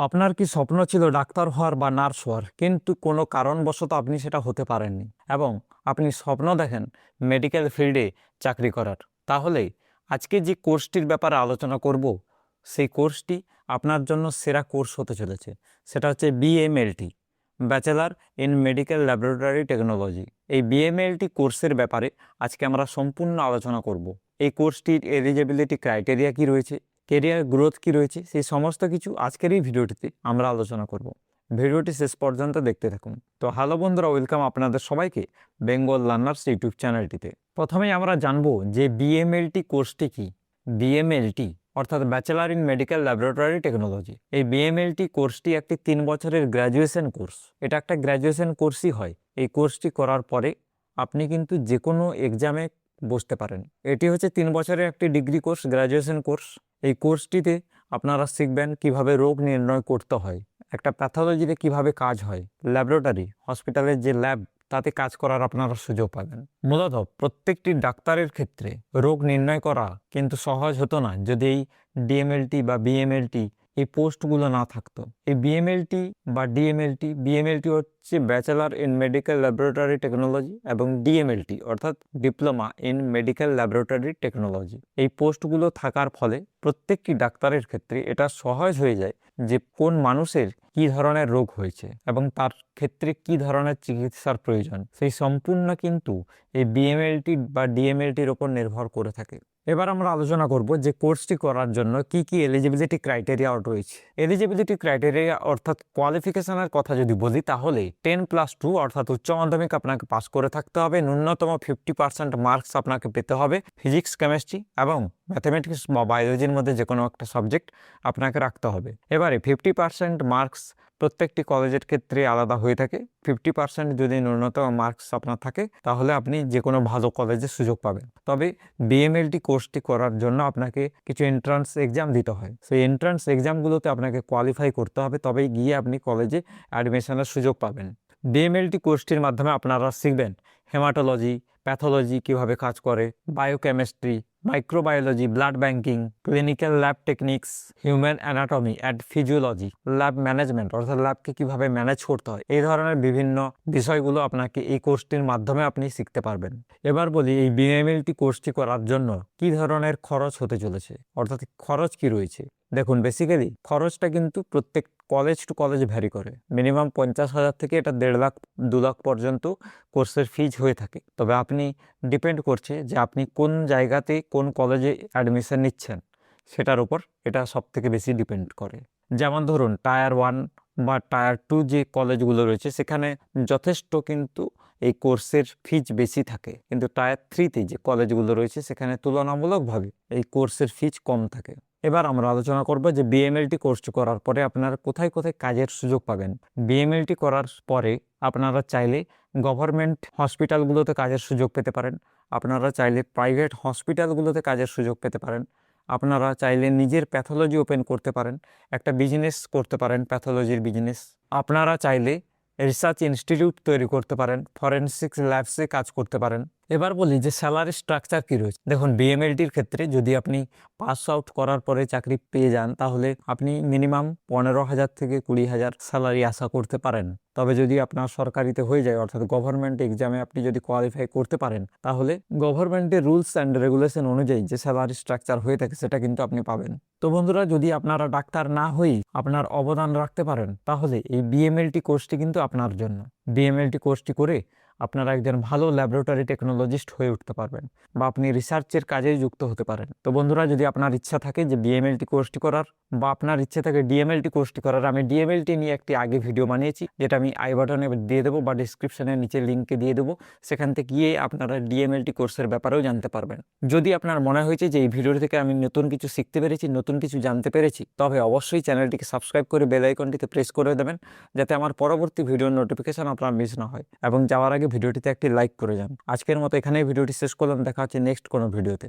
আপনার কি স্বপ্ন ছিল ডাক্তার হওয়ার বা নার্স হওয়ার, কিন্তু কোনো কারণবশত আপনি সেটা হতে পারেননি এবং আপনি স্বপ্ন দেখেন মেডিকেল ফিল্ডে চাকরি করার? তাহলে আজকে যে কোর্সটির ব্যাপারে আলোচনা করব, সেই কোর্সটি আপনার জন্য সেরা কোর্স হতে চলেছে। সেটা হচ্ছে BMLT, bachelor in medical laboratory technology. এই বিএমএলটি কোর্সের ব্যাপারে আজকে আমরা সম্পূর্ণ আলোচনা করব। এই কোর্সটির এলিজিবিলিটি ক্রাইটেরিয়া কী রয়েছে, কেরিয়ার গ্রোথ কী রয়েছে, সেই সমস্ত কিছু আজকের এই ভিডিওটিতে আমরা আলোচনা করব। ভিডিওটি শেষ পর্যন্ত দেখতে থাকুন। তো হ্যালো বন্ধুরা, ওয়েলকাম আপনাদের সবাইকে বেঙ্গল লার্নার্স ইউটিউব চ্যানেলটিতে। প্রথমেই আমরা জানবো যে বিএমএলটি কোর্সটি কি। বিএমএলটি অর্থাৎ bachelor in medical laboratory technology. এই বিএমএলটি কোর্সটি একটি 3 বছরের গ্র্যাজুয়েশন কোর্স। এটা একটা গ্র্যাজুয়েশন কোর্সই হয়। এই কোর্সটি করার পরে আপনি কিন্তু যে কোনো এক্সামে বসতে পারেন। এটি হচ্ছে 3 বছরের একটি ডিগ্রি কোর্স, গ্র্যাজুয়েশন কোর্স। এই কোর্সটিতে আপনারা শিখবেন কিভাবে রোগ নির্ণয় করতে হয়, একটা প্যাথোলজিতে কিভাবে কাজ হয়, ল্যাবরেটরি হসপিটালের যে ল্যাব তাতে কাজ করার আপনারা সুযোগ পাবেন। মূলত প্রত্যেকটি ডাক্তারের ক্ষেত্রে রোগ নির্ণয় করা কিন্তু সহজ হতো না যদি এই ডিএমএলটি বা বিএমএলটি এই পোস্টগুলো না থাকতো। এই বিএমএলটি বা বিএমএলটি হচ্ছে bachelor in medical laboratory technology, এবং ডিএমএলটি অর্থাৎ diploma in medical laboratory technology. এই পোস্টগুলো থাকার ফলে প্রত্যেকটি ডাক্তারের ক্ষেত্রে এটা সহজ হয়ে যায় যে কোন মানুষের কী ধরনের রোগ হয়েছে এবং তার ক্ষেত্রে কী ধরনের চিকিৎসার প্রয়োজন, সেই সম্পূর্ণ কিন্তু এই বিএমএলটি বা ডিএমএলটির ওপর নির্ভর করে থাকে। এবার আমরা আলোচনা করব যে কোর্সটি করার জন্য কি কি এলিজিবিলিটি ক্রাইটেরিয়া রয়েছে। এলিজিবিলিটি ক্রাইটেরিয়া অর্থাৎ কোয়ালিফিকেশনের কথা যদি বলি, তাহলে 10+2 অর্থাৎ উচ্চ মাধ্যমিক আপনাকে পাস করে থাকতে হবে। ন্যূনতম 50% মার্কস আপনাকে পেতে হবে। ফিজিক্স, কেমিস্ট্রি এবং ম্যাথামেটিক্স বা বায়োলজির মধ্যে যে কোনো একটা সাবজেক্ট আপনাকে রাখতে হবে। এবারে 50% মার্কস প্রত্যেকটি কলেজের ক্ষেত্রে আলাদা হয়ে থাকে। 50% যদি ন্যূনতম মার্কস আপনার থাকে তাহলে আপনি যে কোনো ভালো কলেজে সুযোগ পাবেন। তবে বিএমএলটি কোর্সটি করার জন্য আপনাকে কিছু এন্ট্রান্স এক্সাম দিতে হয়। সেই এন্ট্রান্স এক্সামগুলোতে আপনাকে কোয়ালিফাই করতে হবে, তবেই গিয়ে আপনি কলেজে অ্যাডমিশনের সুযোগ পাবেন। বিএমএলটি কোর্সটির মাধ্যমে আপনারা শিখবেন হেমাটোলজি, প্যাথোলজি কীভাবে কাজ করে, biochemistry, microbiology, blood banking, clinical lab techniques, human anatomy and physiology, lab management অর্থাৎ ল্যাবকে কীভাবে ম্যানেজ করতে হয়, এই ধরনের বিভিন্ন বিষয়গুলো আপনাকে এই কোর্সটির মাধ্যমে আপনি শিখতে পারবেন। এবার বলি এই বিএমএলটি কোর্সটি করার জন্য কী ধরনের খরচ হতে চলেছে, অর্থাৎ খরচ কি রয়েছে। দেখুন, বেসিক্যালি খরচটা কিন্তু প্রত্যেক কলেজ টু কলেজ ভ্যারি করে। মিনিমাম 50,000 থেকে এটা 1.5 লাখ 2 লাখ পর্যন্ত কোর্সের ফিজ হয়ে থাকে। তবে আপনি ডিপেন্ড করছে যে আপনি কোন জায়গাতে কোন কলেজে অ্যাডমিশন নিচ্ছেন, সেটার উপর এটা সব থেকে বেশি ডিপেন্ড করে। যেমন ধরুন টায়ার 1 বা টায়ার 2 যে কলেজগুলো রয়েছে সেখানে যথেষ্ট কিন্তু এই কোর্সের ফিজ বেশি থাকে, কিন্তু টায়ার 3তে যে কলেজগুলো রয়েছে সেখানে তুলনামূলকভাবে এই কোর্সের ফিজ কম থাকে। এবার আমরা আলোচনা করব যে বিএমএলটি কোর্সটি করার পরে আপনারা কোথায় কোথায় কাজের সুযোগ পাবেন। বিএমএলটি করার পরে আপনারা চাইলে গভর্নমেন্ট হসপিটালগুলোতে কাজের সুযোগ পেতে পারেন, আপনারা চাইলে প্রাইভেট হসপিটালগুলোতে কাজের সুযোগ পেতে পারেন, আপনারা চাইলে নিজের প্যাথোলজি ওপেন করতে পারেন, একটা বিজনেস করতে পারেন, প্যাথোলজির বিজনেস। আপনারা চাইলে রিসার্চ ইনস্টিটিউট তৈরি করতে পারেন, ফরেনসিক্স ল্যাবসে কাজ করতে পারেন। এবার বলি যে স্যালারি স্ট্রাকচার কী রয়েছে। দেখুন, বিএমএলটির ক্ষেত্রে যদি আপনি পাস আউট করার পরে চাকরি পেয়ে যান তাহলে আপনি মিনিমাম 15,000 থেকে 20,000 স্যালারি আশা করতে পারেন। তবে যদি আপনার সরকারিতে হয়ে যায় অর্থাৎ গভর্নমেন্ট এক্সামে আপনি যদি কোয়ালিফাই করতে পারেন তাহলে গভর্নমেন্টের রুলস অ্যান্ড রেগুলেশন অনুযায়ী যে স্যালারি স্ট্রাকচার হয়ে থাকে সেটা কিন্তু আপনি পাবেন। তো বন্ধুরা, যদি আপনারা ডাক্তার না হয়েই আপনার অবদান রাখতে পারেন তাহলে এই বিএমএলটি কোর্সটি কিন্তু আপনার জন্য। বিএমএলটি কোর্সটি করে আপনারা একজন ভালো ল্যাবরেটরি টেকনোলজিস্ট হয়ে উঠতে পারবেন বা আপনি রিসার্চের কাজেই যুক্ত হতে পারেন। তো বন্ধুরা, যদি আপনার ইচ্ছা থাকে যে বিএমএলটি কোর্সটি করার বা আপনার ইচ্ছা থাকে ডিএমএলটি কোর্সটি করার, আমি ডিএমএলটি নিয়ে একটি আগে ভিডিও বানিয়েছি যেটা আমি আই বাটনে দিয়ে দেবো বা ডিসক্রিপশনের নিচে লিঙ্কে দিয়ে দেবো। সেখান থেকে গিয়ে আপনারা ডিএমএলটি কোর্সের ব্যাপারেও জানতে পারবেন। যদি আপনার মনে হয়েছে যে এই ভিডিও থেকে আমি নতুন কিছু শিখতে পেরেছি, নতুন কিছু জানতে পেরেছি, তবে অবশ্যই চ্যানেলটিকে সাবস্ক্রাইব করে বেল আইকনটিতে প্রেস করে দেবেন যাতে আমার পরবর্তী ভিডিওর নোটিফিকেশন আপনার মিস না হয়, এবং যাওয়ার আগে ভিডিওটিতে একটি লাইক করে যান। আজকের মতো এখানেই ভিডিওটি শেষ করলাম। দেখা হচ্ছে নেক্সট কোনো ভিডিওতে।